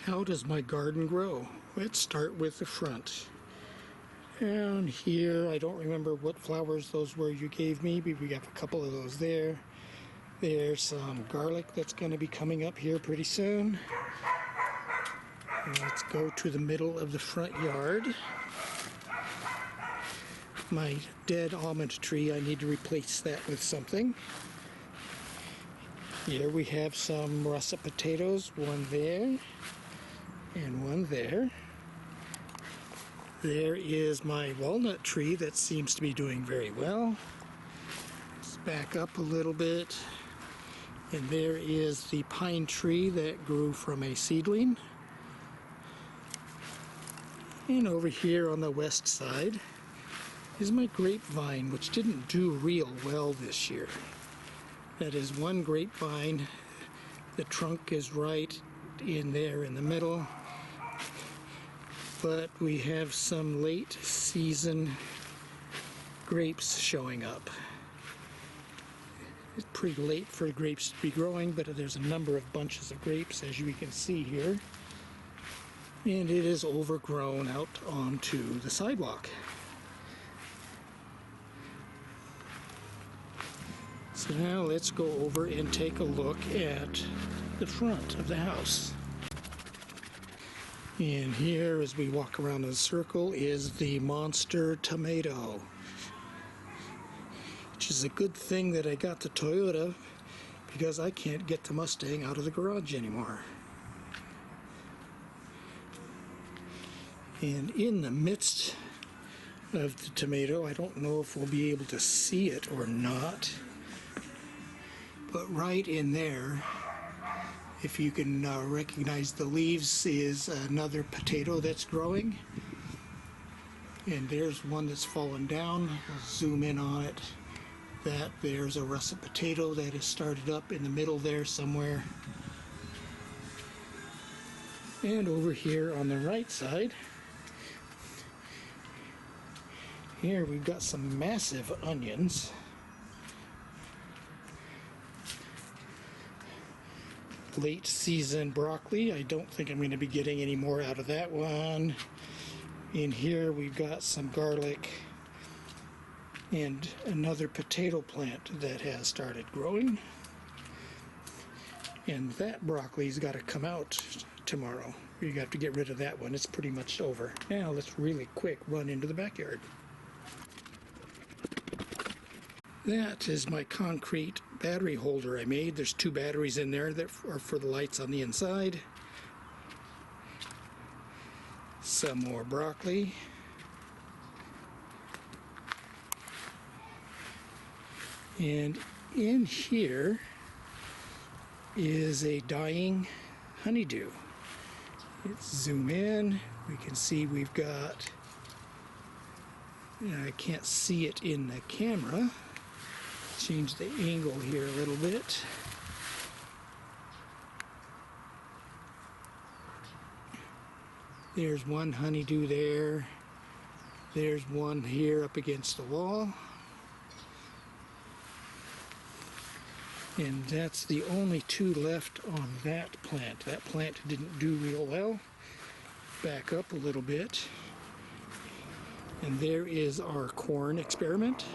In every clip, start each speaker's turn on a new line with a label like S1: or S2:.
S1: How does my garden grow? Let's start with the front. Down here, I don't remember what flowers those were you gave me, but we got a couple of those there. There's some garlic that's going to be coming up here pretty soon. Let's go to the middle of the front yard. My dead almond tree, I need to replace that with something. Here we have some russet potatoes, one there and one there. There is my walnut tree that seems to be doing very well. Let's back up a little bit. And there is the pine tree that grew from a seedling. And over here on the west side is my grapevine, which didn't do real well this year. That is one grapevine. The trunk is right in there in the middle. But we have some late season grapes showing up. It's pretty late for grapes to be growing, but there's a number of bunches of grapes, as you can see here. And it is overgrown out onto the sidewalk. So now let's go over and take a look at the front of the house. And here, as we walk around in a circle, is the monster tomato. Which is a good thing that I got the Toyota, because I can't get the Mustang out of the garage anymore. And in the midst of the tomato, I don't know if we'll be able to see it or not, but right in there, if you can recognize the leaves, is another potato that's growing. And there's one that's fallen down. I'll zoom in on it. There's a russet potato that has started up in the middle there somewhere. And over here on the right side, here we've got some massive onions. Late season broccoli. I don't think I'm going to be getting any more out of that one. In here we've got some garlic and another potato plant that has started growing. And that broccoli's got to come out tomorrow. You have to get rid of that one. It's pretty much over. Now let's really quick run into the backyard. That is my concrete battery holder I made. There's two batteries in there that are for the lights on the inside. Some more broccoli. And in here is a dying honeydew. Let's zoom in. We can see we've got, I can't see it in the camera. Change the angle here a little bit. There's one honeydew there. There's one here up against the wall. And that's the only two left on that plant. That plant didn't do real well. Back up a little bit. And there is our corn experiment.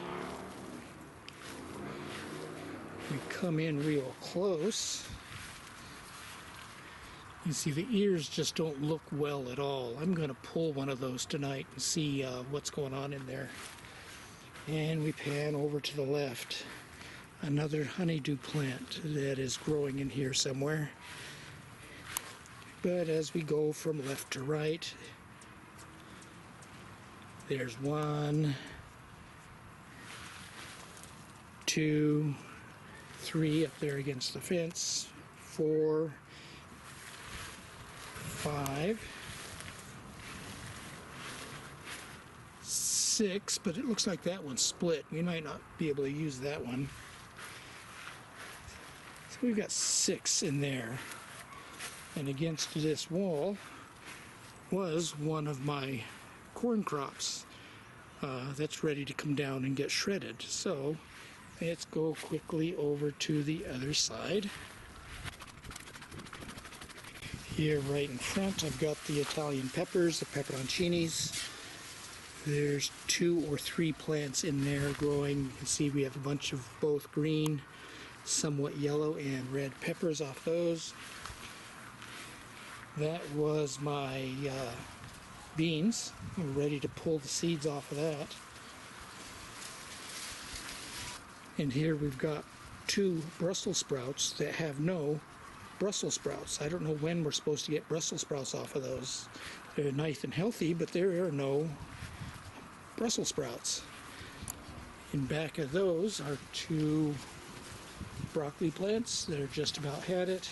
S1: We come in real close. You see the ears just don't look well at all. I'm going to pull one of those tonight and see what's going on in there. And we pan over to the left. Another honeydew plant that is growing in here somewhere. But as we go from left to right, there's 1, 2, 3 up there against the fence, 4, 5, 6, but it looks like that one's split. We might not be able to use that one. So we've got 6 in there. And against this wall was one of my corn crops that's ready to come down and get shredded. So let's go quickly over to the other side. Here right in front I've got the Italian peppers, the pepperoncinis. There's 2 or 3 plants in there growing. You can see we have a bunch of both green, somewhat yellow, and red peppers off those. That was my beans. I'm ready to pull the seeds off of that. And here we've got 2 Brussels sprouts that have no Brussels sprouts. I don't know when we're supposed to get Brussels sprouts off of those. They're nice and healthy, but there are no Brussels sprouts. In back of those are 2 broccoli plants that are just about had it.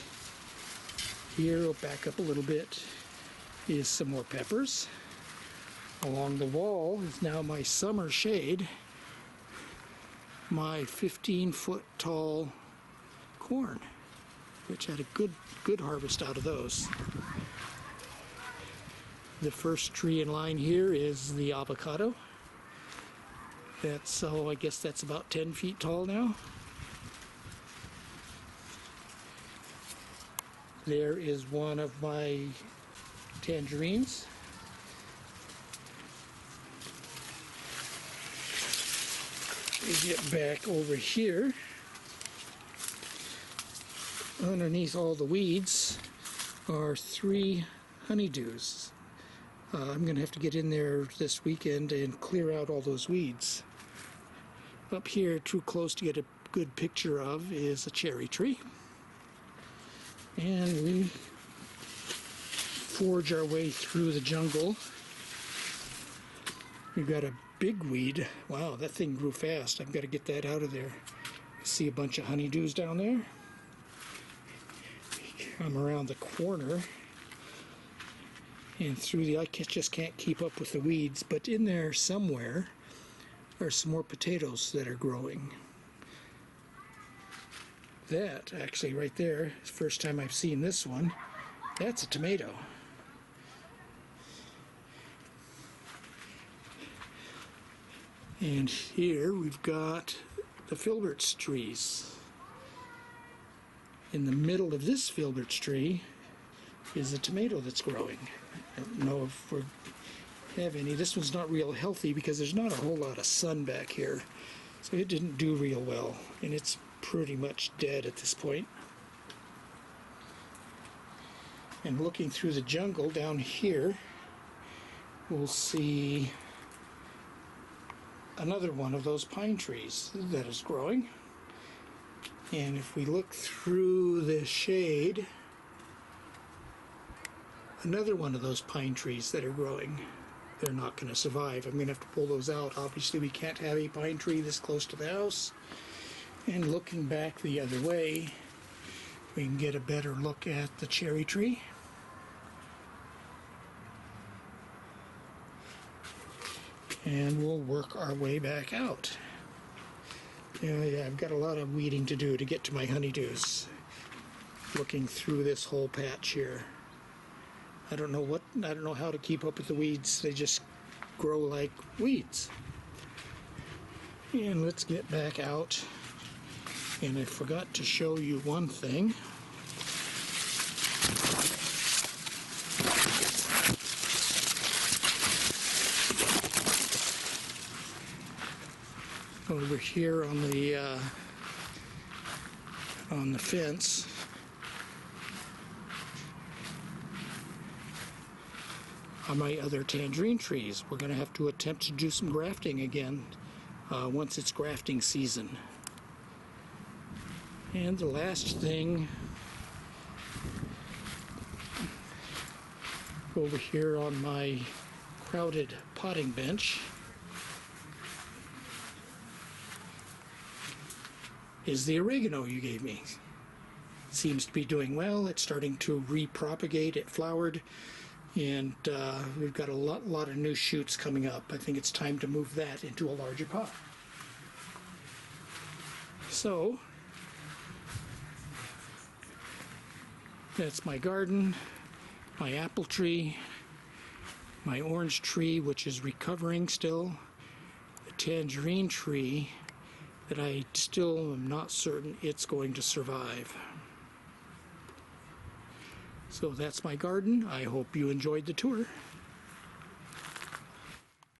S1: Here, we'll back up a little bit, is some more peppers. Along the wall is now my summer shade, my 15-foot tall corn, which had a good harvest out of those. The first tree in line here is the avocado. I guess that's about 10 feet tall now. There is one of my tangerines. We get back over here. Underneath all the weeds are 3 honeydews. I'm going to have to get in there this weekend and clear out all those weeds. Up here, too close to get a good picture of, is a cherry tree. And we forge our way through the jungle. We've got a big weed. Wow, that thing grew fast. I've got to get that out of there. See a bunch of honeydews down there. I'm around the corner and through I just can't keep up with the weeds, but in there somewhere are some more potatoes that are growing. That, actually, right there, is the first time I've seen this one. That's a tomato. And here we've got the filberts trees. In the middle of this filberts tree is a tomato that's growing. I don't know if we have any. This one's not real healthy because there's not a whole lot of sun back here. So it didn't do real well, and it's pretty much dead at this point. And looking through the jungle down here, we'll see another one of those pine trees that is growing. And if we look through the shade, another one of those pine trees that are growing. They're not going to survive. I'm going to have to pull those out. Obviously, we can't have a pine tree this close to the house. And looking back the other way, we can get a better look at the cherry tree. And we'll work our way back out. Yeah, I've got a lot of weeding to do to get to my honeydews. Looking through this whole patch here. I don't know how to keep up with the weeds. They just grow like weeds. And let's get back out. And I forgot to show you one thing. Over here on the fence, are my other tangerine trees. We're going to have to attempt to do some grafting again once it's grafting season. And the last thing, over here on my crowded potting bench, is the oregano you gave me. Seems to be doing well. It's starting to repropagate. It flowered, and we've got a lot of new shoots coming up. I think it's time to move that into a larger pot. So that's my garden, my apple tree, my orange tree, which is recovering still, the tangerine tree that I still am not certain it's going to survive. So that's my garden. I hope you enjoyed the tour.